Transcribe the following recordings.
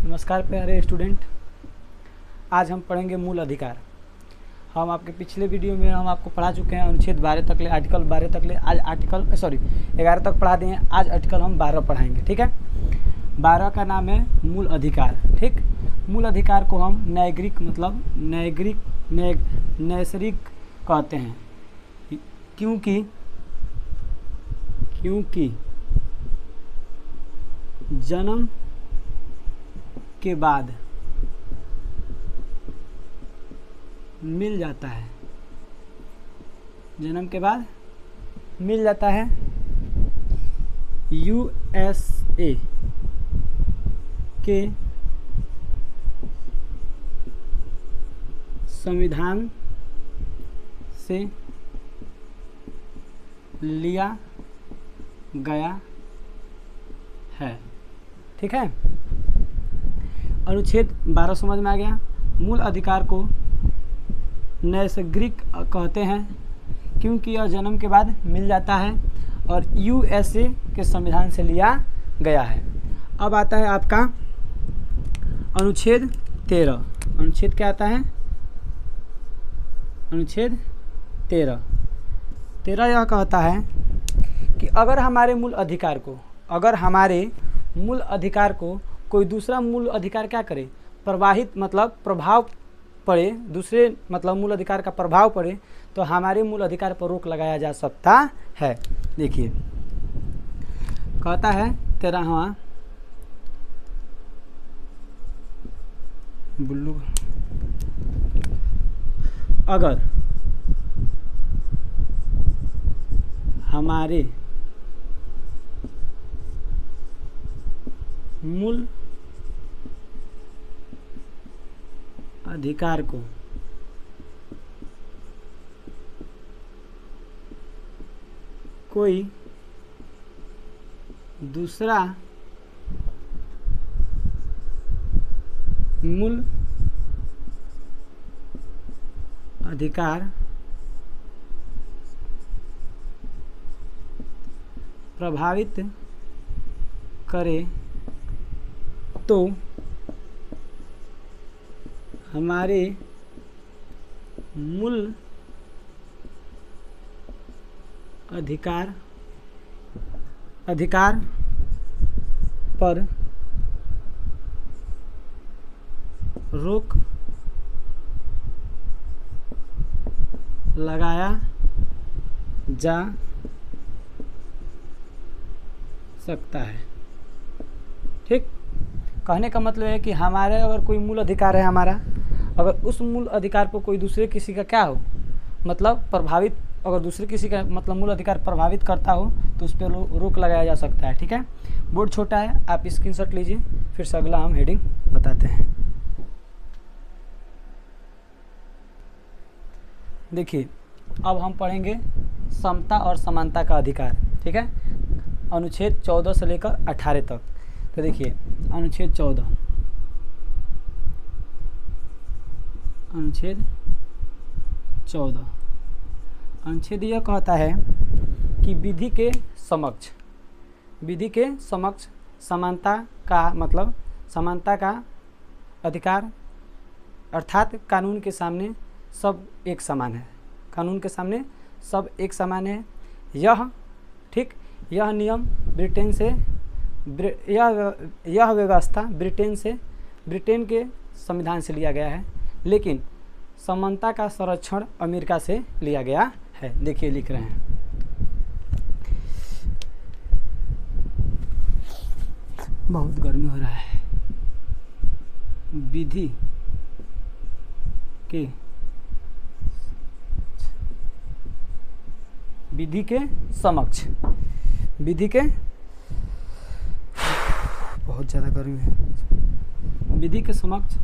नमस्कार प्यारे स्टूडेंट, आज हम पढ़ेंगे मूल अधिकार। हम आपके पिछले वीडियो में हम आपको पढ़ा चुके हैं अनुच्छेद 12 तक ले, आर्टिकल 12 तक ले। आज 11 तक पढ़ा दिए हैं। आज आर्टिकल हम 12 पढ़ाएंगे। ठीक है, 12 का नाम है मूल अधिकार। ठीक, मूल अधिकार को हम नैसर्गिक नैसर्गिक कहते हैं, क्योंकि जन्म के बाद मिल जाता है, जन्म के बाद मिल जाता है। यूएसए के संविधान से लिया गया है। ठीक है, अनुच्छेद 12 समझ में आ गया। मूल अधिकार को नैसर्गिक कहते हैं क्योंकि यह जन्म के बाद मिल जाता है और यूएसए के संविधान से लिया गया है। अब आता है आपका अनुच्छेद 13। अनुच्छेद क्या आता है? अनुच्छेद 13 यह कहता है कि अगर हमारे मूल अधिकार को कोई दूसरा मूल अधिकार क्या करे, प्रभाव पड़े, दूसरे मूल अधिकार का प्रभाव पड़े, तो हमारे मूल अधिकार पर रोक लगाया जा सकता है। देखिए, कहता है 13वां बुल्लू, अगर हमारे मूल अधिकार को कोई दूसरा मूल अधिकार प्रभावित करे तो हमारे मूल अधिकार पर रोक लगाया जा सकता है। ठीक, कहने का मतलब है कि हमारे अगर कोई मूल अधिकार है हमारा, अगर उस मूल अधिकार पर कोई दूसरे किसी का क्या हो प्रभावित, अगर दूसरे किसी का मूल अधिकार प्रभावित करता हो तो उस पर रोक लगाया जा सकता है। ठीक है, बोर्ड छोटा है, आप स्क्रीनशॉट लीजिए, फिर से अगला हम हेडिंग बताते हैं। देखिए, अब हम पढ़ेंगे समता और समानता का अधिकार। ठीक है, अनुच्छेद 14 से लेकर 18 तक। तो देखिए, अनुच्छेद 14 अनुच्छेद यह कहता है कि विधि के समक्ष समानता का अधिकार, अर्थात कानून के सामने सब एक समान है। कानून के सामने सब एक समान है। यह नियम यह व्यवस्था ब्रिटेन के संविधान से लिया गया है, लेकिन समानता का संरक्षण अमेरिका से लिया गया है। देखिए, लिख रहे हैं, बहुत गर्मी हो रहा है। विधि के बहुत ज़्यादा गर्मी है। विधि के समक्ष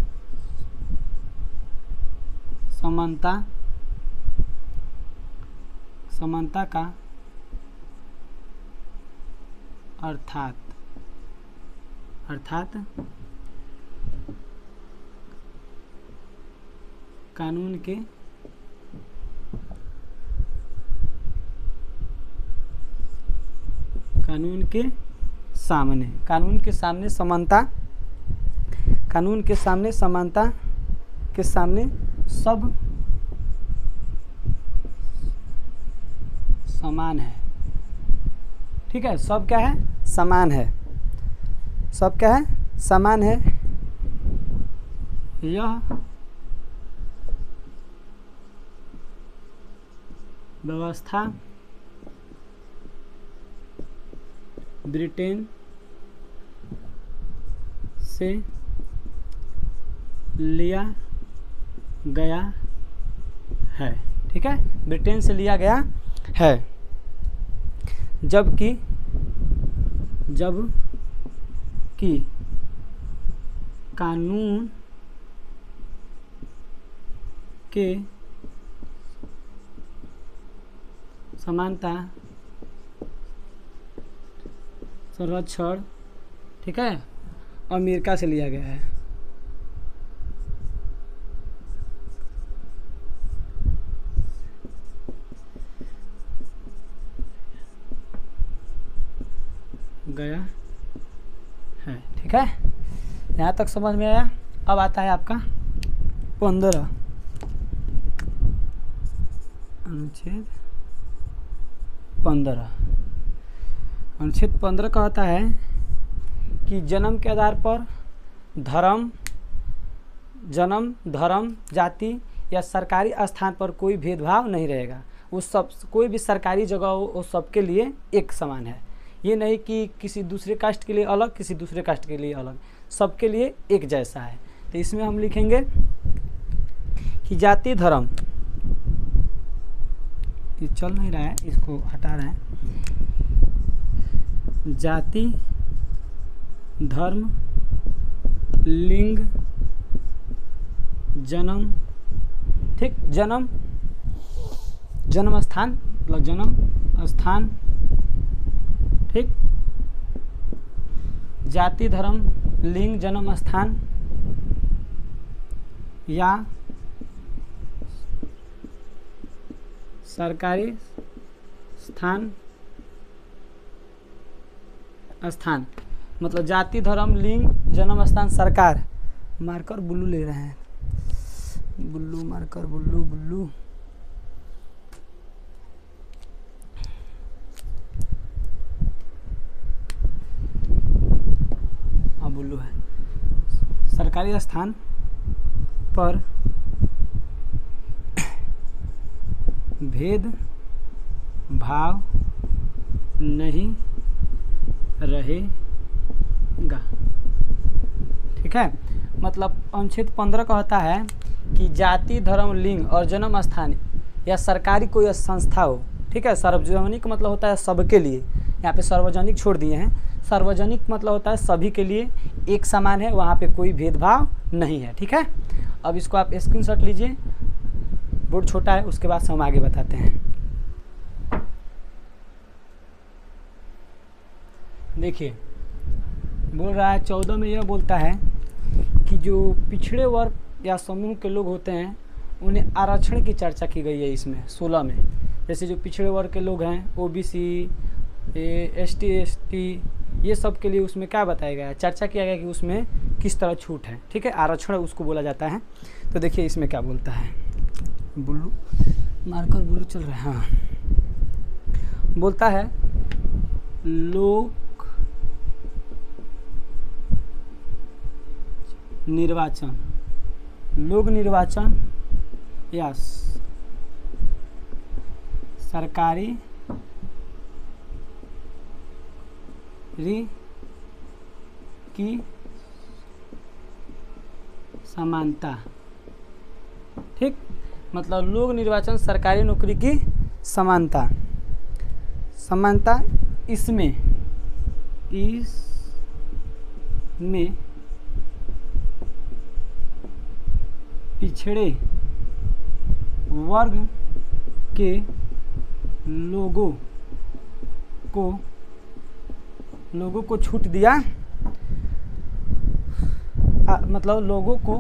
समानता का अर्थात कानून के सामने समानता कानून के सामने समानता के सामने सब समान है। ठीक है, सब क्या है? समान है। सब क्या है? समान है। यह व्यवस्था ब्रिटेन से लिया गया है। ठीक है, ब्रिटेन से लिया गया है। जबकि कानून के समानता संरक्षण, ठीक है, अमेरिका से लिया गया है। गया है। ठीक है, यहाँ तक समझ में आया। अब आता है आपका 15 अनुच्छेद 15। अनुच्छेद 15 कहता है कि जन्म के आधार पर जन्म, धर्म, जाति या सरकारी स्थान पर कोई भेदभाव नहीं रहेगा। वो सब, कोई भी सरकारी जगह हो, वो सबके लिए एक समान है। ये नहीं कि किसी दूसरे कास्ट के लिए अलग, किसी दूसरे कास्ट के लिए अलग, सबके लिए एक जैसा है। तो इसमें हम लिखेंगे कि जाति, धर्म, ये चल नहीं रहा है, इसको हटा रहे हैं। जाति, धर्म, लिंग, जन्म, ठीक, जन्म स्थान, मतलब जन्म स्थान, ठीक, जाति, धर्म, लिंग, जन्म स्थान या सरकारी स्थान, मतलब जाति, धर्म, लिंग, जन्म स्थान, सरकार। मार्कर बुल्लू ले रहे हैं, बुल्लू मार्कर, बुल्लू। हाँ, बुल्लू है। सरकारी स्थान पर भेद भाव नहीं रहेगा। ठीक है, मतलब अनुच्छेद 15 कहता है कि जाति, धर्म, लिंग और जन्म स्थान या सरकारी कोई संस्था हो, ठीक है, सार्वजनिक मतलब होता है सबके लिए, यहाँ पे सार्वजनिक छोड़ दिए हैं। सार्वजनिक मतलब होता है सभी के लिए एक समान है, वहाँ पे कोई भेदभाव नहीं है। ठीक है, अब इसको आप स्क्रीनशॉट लीजिए, बोर्ड छोटा है, उसके बाद से हम आगे बताते हैं। देखिए, बोल रहा है 14 में यह बोलता है कि जो पिछड़े वर्ग या समूह के लोग होते हैं उन्हें आरक्षण की चर्चा की गई है इसमें 16 में। जैसे जो पिछड़े वर्ग के लोग हैं, ओबीसी, एसटी, ये सब के लिए उसमें क्या बताया गया है, चर्चा किया गया कि उसमें किस तरह छूट है। ठीक है, आरक्षण उसको बोला जाता है। तो देखिए इसमें क्या बोलता है, बुल्लू मार्कर, बुल्लू चल रहा है। हाँ, बोलता है लोक निर्वाचन या सरकारी की समानता। ठीक, मतलब लोक निर्वाचन, सरकारी नौकरी की समानता इसमें पिछड़े वर्ग के लोगों को छूट दिया, मतलब लोगों को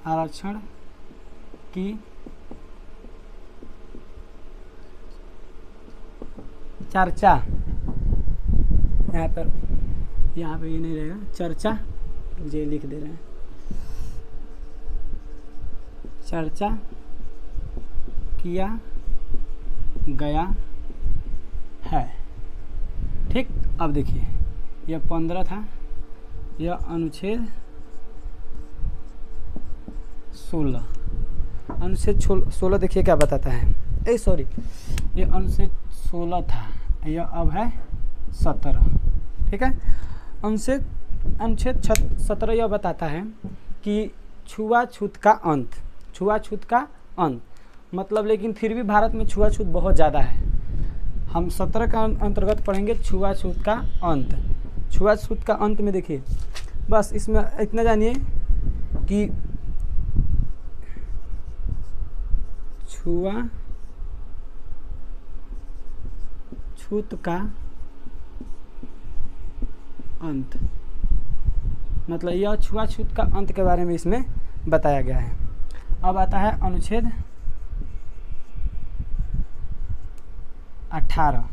आरक्षण की चर्चा यहाँ पर यहाँ पे ये नहीं रहेगा, चर्चा, मुझे लिख दे रहे हैं, चर्चा किया गया है। ठीक, अब देखिए यह 15 था, यह अनुच्छेद 16, अनुच्छेद 16 देखिए क्या बताता है, सॉरी ये अनुच्छेद 16 था, यह अब है 17। ठीक है, अनुच्छेद 17 यह बताता है कि छुआछूत का अंत, छुआछूत का अंत मतलब, लेकिन फिर भी भारत में छुआछूत बहुत ज़्यादा है। हम 17 का अंतर्गत पढ़ेंगे छुआछूत का अंत। छुआछूत का अंत में देखिए, बस इसमें इतना जानिए कि छुआछूत का अंत मतलब यह छुआछूत का अंत के बारे में इसमें बताया गया है। अब आता है अनुच्छेद 18।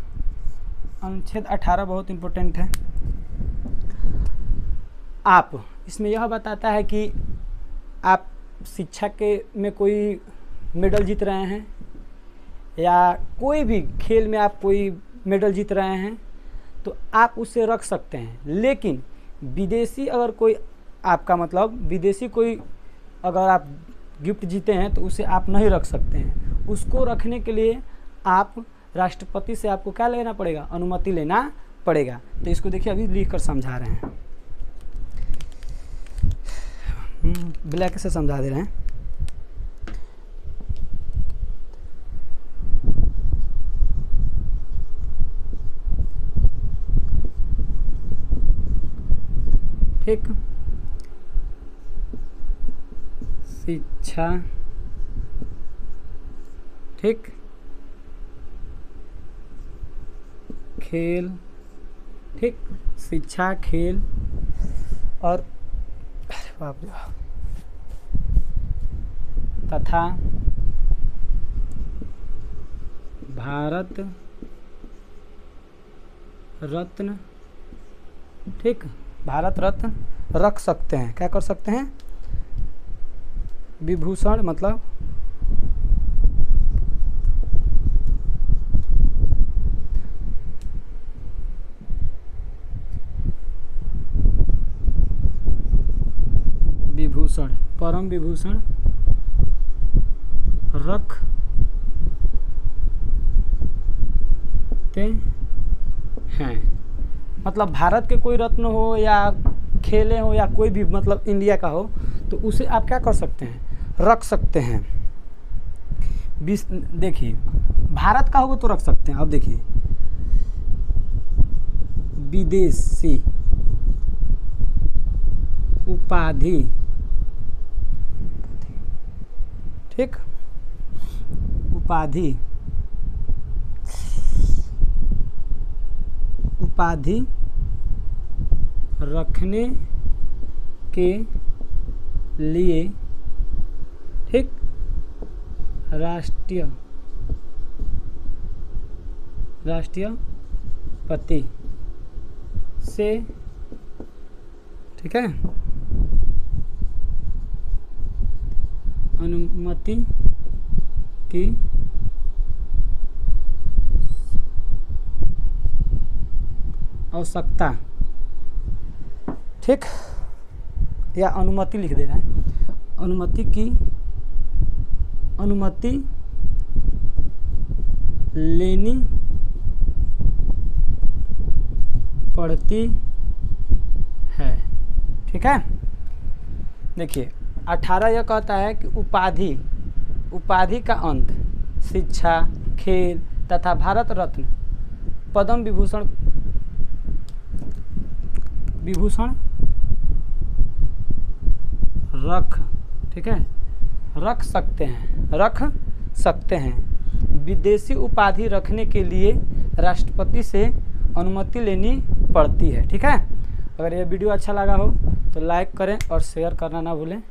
अनुच्छेद 18 बहुत इम्पोर्टेंट है। आप, इसमें यह बताता है कि आप शिक्षा के में कोई मेडल जीत रहे हैं या कोई भी खेल में आप कोई मेडल जीत रहे हैं तो आप उसे रख सकते हैं, लेकिन विदेशी अगर कोई आपका मतलब विदेशी कोई अगर आप गिफ्ट जीते हैं तो उसे आप नहीं रख सकते हैं। उसको रखने के लिए आप राष्ट्रपति से आपको क्या लेना पड़ेगा, अनुमति लेना पड़ेगा। तो इसको देखिए अभी लिख कर समझा रहे हैं, ब्लैक से समझा दे रहे हैं। ठीक, शिक्षा, ठीक, खेल, ठीक, शिक्षा, खेल और तथा भारत रत्न, ठीक, भारत रत्न रख सकते हैं। क्या कर सकते हैं, विभूषण मतलब विभूषण, परम विभूषण रखते हैं। मतलब भारत के कोई रत्न हो या खेले हो या कोई भी मतलब इंडिया का हो तो उसे आप क्या कर सकते हैं, रख सकते हैं। देखिए भारत का होगा तो रख सकते हैं। अब देखिए विदेशी उपाधि, ठीक, उपाधि रखने के लिए, ठीक, राष्ट्रपति से, ठीक है, अनुमति की आवश्यकता, ठीक, या अनुमति लिख दे रहा है, अनुमति लेनी पड़ती है। ठीक है, देखिए 18 यह कहता है कि उपाधि का अंत शिक्षा, खेल तथा भारत रत्न, पद्म विभूषण ठीक है, रख सकते हैं। विदेशी उपाधि रखने के लिए राष्ट्रपति से अनुमति लेनी पड़ती है। ठीक है, अगर ये वीडियो अच्छा लगा हो तो लाइक करें और शेयर करना ना भूलें।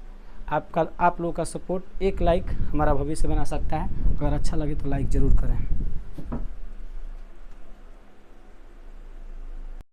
आप लोगों का सपोर्ट, एक लाइक हमारा भविष्य बना सकता है। अगर अच्छा लगे तो लाइक ज़रूर करें।